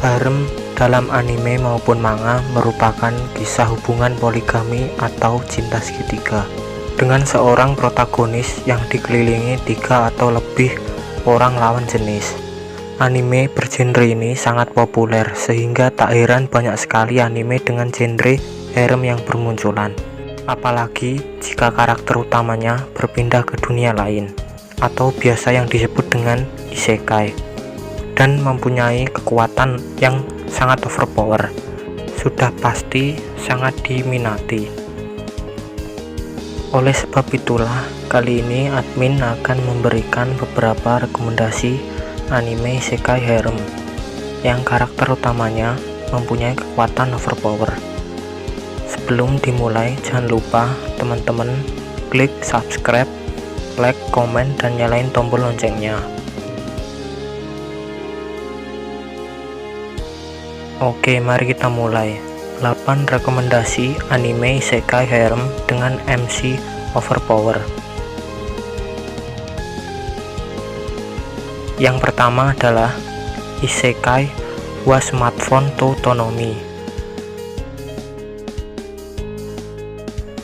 Harem dalam anime maupun manga merupakan kisah hubungan poligami atau cinta segitiga dengan seorang protagonis yang dikelilingi 3 atau lebih orang lawan jenis. Anime bergenre ini sangat populer sehingga tak heran banyak sekali anime dengan genre harem yang bermunculan. Apalagi jika karakter utamanya berpindah ke dunia lain atau biasa yang disebut dengan isekai dan mempunyai kekuatan yang sangat overpower, sudah pasti sangat diminati. Oleh sebab itulah, kali ini admin akan memberikan beberapa rekomendasi anime isekai harem yang karakter utamanya mempunyai kekuatan overpower. Sebelum dimulai, jangan lupa teman-teman klik subscribe, like, komen, dan nyalain tombol loncengnya. Oke, mari kita mulai. 8 rekomendasi anime isekai harem dengan MC overpower. Yang pertama adalah Isekai wa Smartphone to Tonomi.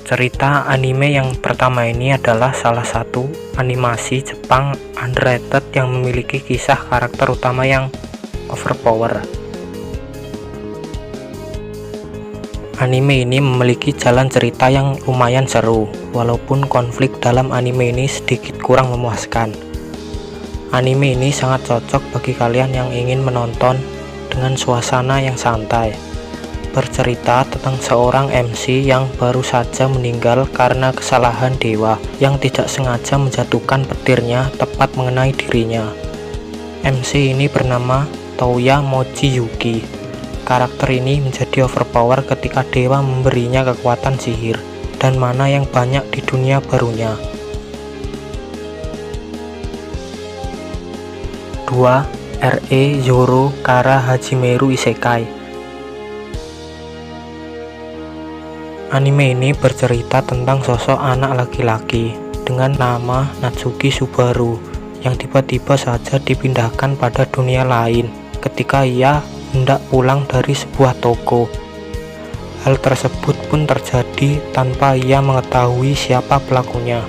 Cerita anime yang pertama ini adalah salah satu animasi Jepang underrated yang memiliki kisah karakter utama yang overpower. Anime ini memiliki jalan cerita yang lumayan seru, walaupun konflik dalam anime ini sedikit kurang memuaskan. Anime ini sangat cocok bagi kalian yang ingin menonton dengan suasana yang santai. Bercerita tentang seorang MC yang baru saja meninggal karena kesalahan dewa yang tidak sengaja menjatuhkan petirnya tepat mengenai dirinya. MC ini bernama Touya Mochiyuki. Karakter ini menjadi overpower ketika dewa memberinya kekuatan sihir dan mana yang banyak di dunia barunya. 2. RE Zoro Kara Hajimeru Isekai. Anime ini bercerita tentang sosok anak laki-laki dengan nama Natsuki Subaru yang tiba-tiba saja dipindahkan pada dunia lain ketika ia hendak pulang dari sebuah toko. Hal tersebut pun terjadi tanpa ia mengetahui siapa pelakunya.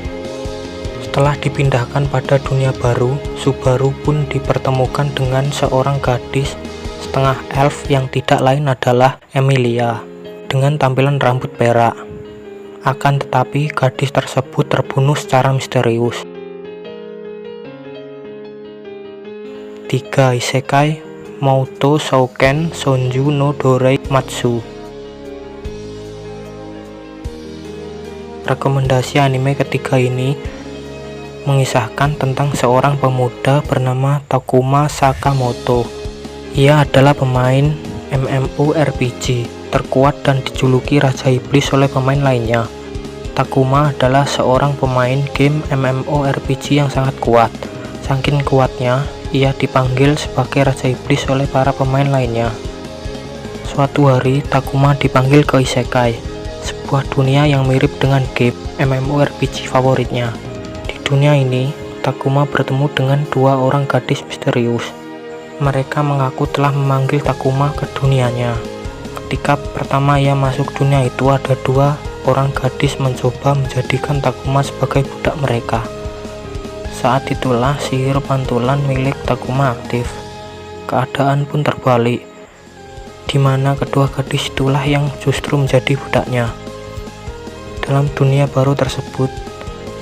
Setelah dipindahkan pada dunia baru, Subaru pun dipertemukan dengan seorang gadis setengah elf yang tidak lain adalah Emilia dengan tampilan rambut perak. Akan tetapi gadis tersebut terbunuh secara misterius. 3. Isekai Mouto Shouken Sonju no Dorei Matsu. Rekomendasi anime ketiga ini mengisahkan tentang seorang pemuda bernama Takuma Sakamoto. Ia adalah pemain MMORPG terkuat dan dijuluki Raja Iblis oleh pemain lainnya. Takuma adalah seorang pemain game MMORPG yang sangat kuat. Saking kuatnya, ia dipanggil sebagai Raja Iblis oleh para pemain lainnya. Suatu hari, Takuma dipanggil ke Isekai, sebuah dunia yang mirip dengan game MMORPG favoritnya. Di dunia ini, Takuma bertemu dengan 2 orang gadis misterius. Mereka mengaku telah memanggil Takuma ke dunianya. Ketika pertama ia masuk dunia itu, ada 2 orang gadis mencoba menjadikan Takuma sebagai budak mereka. Saat itulah sihir pantulan milik Takuma aktif. Keadaan pun terbalik, di mana kedua gadis itulah yang justru menjadi budaknya. Dalam dunia baru tersebut,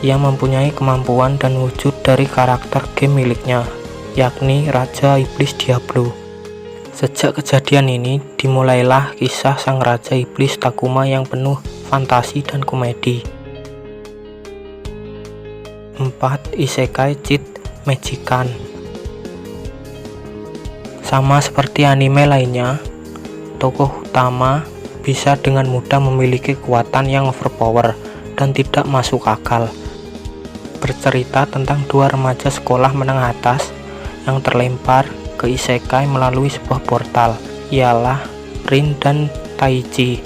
ia mempunyai kemampuan dan wujud dari karakter game miliknya, yakni Raja Iblis Diablo. Sejak kejadian ini, dimulailah kisah sang Raja Iblis Takuma yang penuh fantasi dan komedi. 4. Isekai Cheat Majikan. Sama seperti anime lainnya, tokoh utama bisa dengan mudah memiliki kekuatan yang overpower dan tidak masuk akal. Bercerita tentang 2 remaja sekolah menengah atas yang terlempar ke isekai melalui sebuah portal, ialah Rin dan Taichi.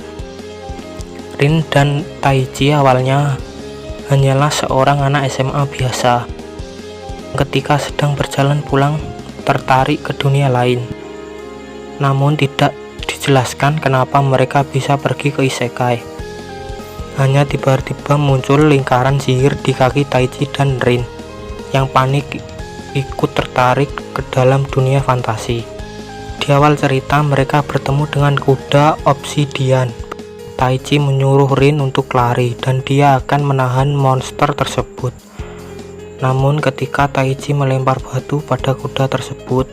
Rin dan Taichi awalnya hanyalah seorang anak SMA biasa. Ketika sedang berjalan pulang, tertarik ke dunia lain. namun tidak dijelaskan kenapa mereka bisa pergi ke isekai. Hanya tiba-tiba muncul lingkaran sihir di kaki Taichi dan Rin yang panik ikut tertarik ke dalam dunia fantasi. Di awal cerita mereka bertemu dengan kuda obsidian. Taichi menyuruh Rin untuk lari dan dia akan menahan monster tersebut. Namun ketika Taichi melempar batu pada kuda tersebut,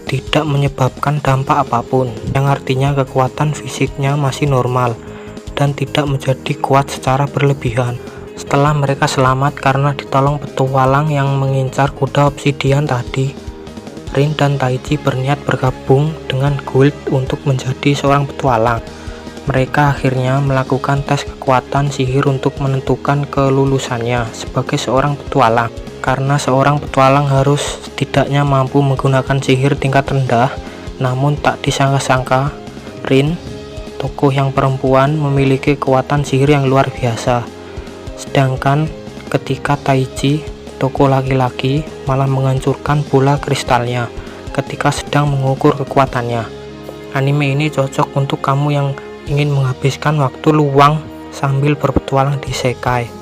tidak menyebabkan dampak apapun, yang artinya kekuatan fisiknya masih normal dan tidak menjadi kuat secara berlebihan. Setelah mereka selamat karena ditolong petualang yang mengincar kuda obsidian tadi, Rin dan Taichi berniat bergabung dengan guild untuk menjadi seorang petualang. Mereka akhirnya melakukan tes kekuatan sihir untuk menentukan kelulusannya sebagai seorang petualang. Karena seorang petualang harus setidaknya mampu menggunakan sihir tingkat rendah, namun tak disangka-sangka, Rin, tokoh yang perempuan, memiliki kekuatan sihir yang luar biasa. Sedangkan ketika Taichi, tokoh laki-laki, malah menghancurkan bola kristalnya ketika sedang mengukur kekuatannya. Anime ini cocok untuk kamu yang ingin menghabiskan waktu luang sambil berpetualang di isekai.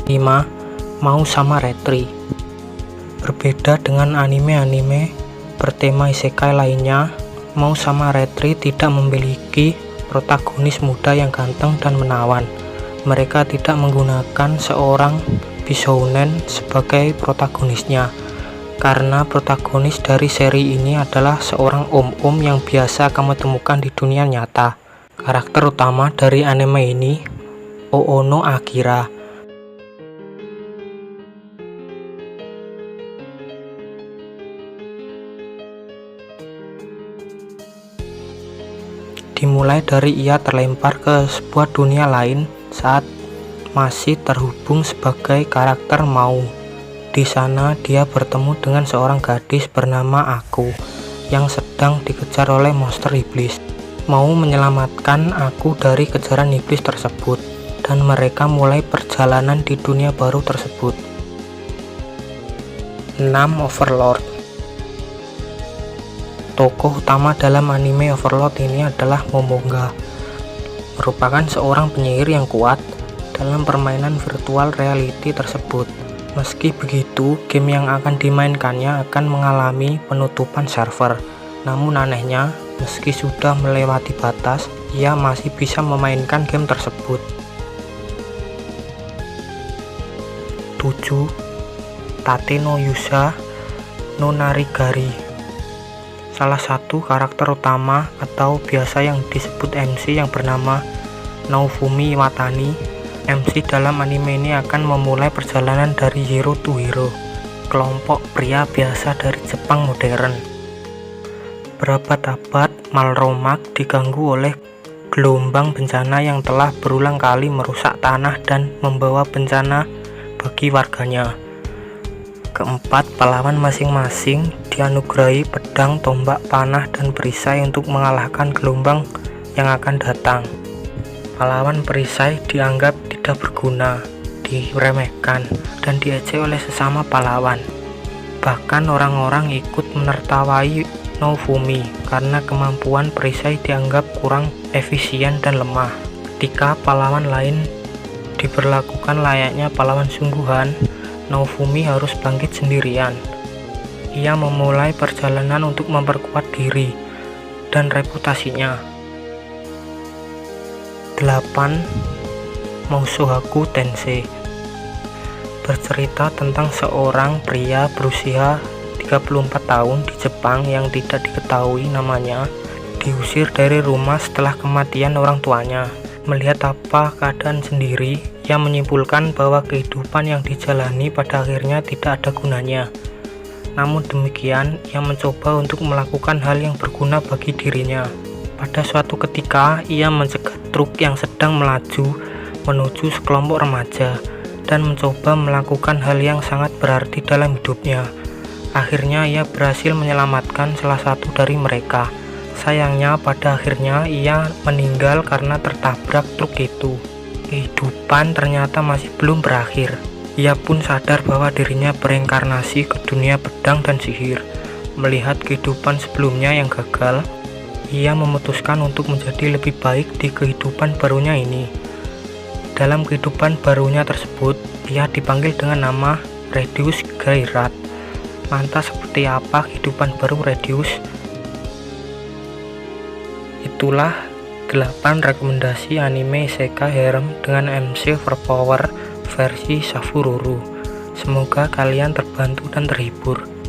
5. Mau sama Retri. Berbeda dengan anime-anime bertema isekai lainnya, Mau sama Retri tidak memiliki protagonis muda yang ganteng dan menawan. Mereka tidak menggunakan seorang bishounen sebagai protagonisnya, karena protagonis dari seri ini adalah seorang om-om yang biasa kamu temukan di dunia nyata. Karakter utama dari anime ini, Oono Akira. Dimulai dari ia terlempar ke sebuah dunia lain saat masih terhubung sebagai karakter Mau. Di sana dia bertemu dengan seorang gadis bernama Aku yang sedang dikejar oleh monster iblis. Mau menyelamatkan Aku dari kejaran iblis tersebut dan mereka mulai perjalanan di dunia baru tersebut. 6. Overlord. Tokoh utama dalam anime Overlord ini adalah Momonga, merupakan seorang penyihir yang kuat dalam permainan virtual reality tersebut. Meski begitu, game yang akan dimainkannya akan mengalami penutupan server. Namun anehnya, meski sudah melewati batas, ia masih bisa memainkan game tersebut. 7. Tate no Yusa no Narigari. Salah satu karakter utama atau biasa yang disebut MC yang bernama Naofumi Watani. MC dalam anime ini akan memulai perjalanan dari hero to hero, kelompok pria biasa dari Jepang modern. Berabad-abad Malromak diganggu oleh gelombang bencana yang telah berulang kali merusak tanah dan membawa bencana bagi warganya. Keempat pahlawan masing-masing dianugerahi pedang, tombak, panah, dan perisai untuk mengalahkan gelombang yang akan datang. Pahlawan perisai dianggap tidak berguna, diremehkan, dan diejek oleh sesama pahlawan. Bahkan orang-orang ikut menertawai Naofumi karena kemampuan perisai dianggap kurang efisien dan lemah. Ketika pahlawan lain diperlakukan layaknya pahlawan sungguhan, Naofumi harus bangkit sendirian. Ia memulai perjalanan untuk memperkuat diri dan reputasinya. 8. Mousohaku Tensei. Bercerita tentang seorang pria berusia 34 tahun di Jepang yang tidak diketahui namanya, diusir dari rumah setelah kematian orang tuanya. Melihat apa keadaan sendiri, ia menyimpulkan bahwa kehidupan yang dijalani pada akhirnya tidak ada gunanya. Namun demikian, ia mencoba untuk melakukan hal yang berguna bagi dirinya. Pada suatu ketika, ia mencegat truk yang sedang melaju menuju sekelompok remaja dan mencoba melakukan hal yang sangat berarti dalam hidupnya. Akhirnya ia berhasil menyelamatkan salah satu dari mereka. Sayangnya pada akhirnya ia meninggal karena tertabrak truk itu. Kehidupan ternyata masih belum berakhir. Ia pun sadar bahwa dirinya bereinkarnasi ke dunia pedang dan sihir. melihat kehidupan sebelumnya yang gagal, ia memutuskan untuk menjadi lebih baik di kehidupan barunya ini. Dalam kehidupan barunya tersebut, ia dipanggil dengan nama Radius Gairat. Lantas seperti apa kehidupan baru Radius? Itulah 8 rekomendasi anime isekai harem dengan MC overpower versi Safururu. Semoga kalian terbantu dan terhibur.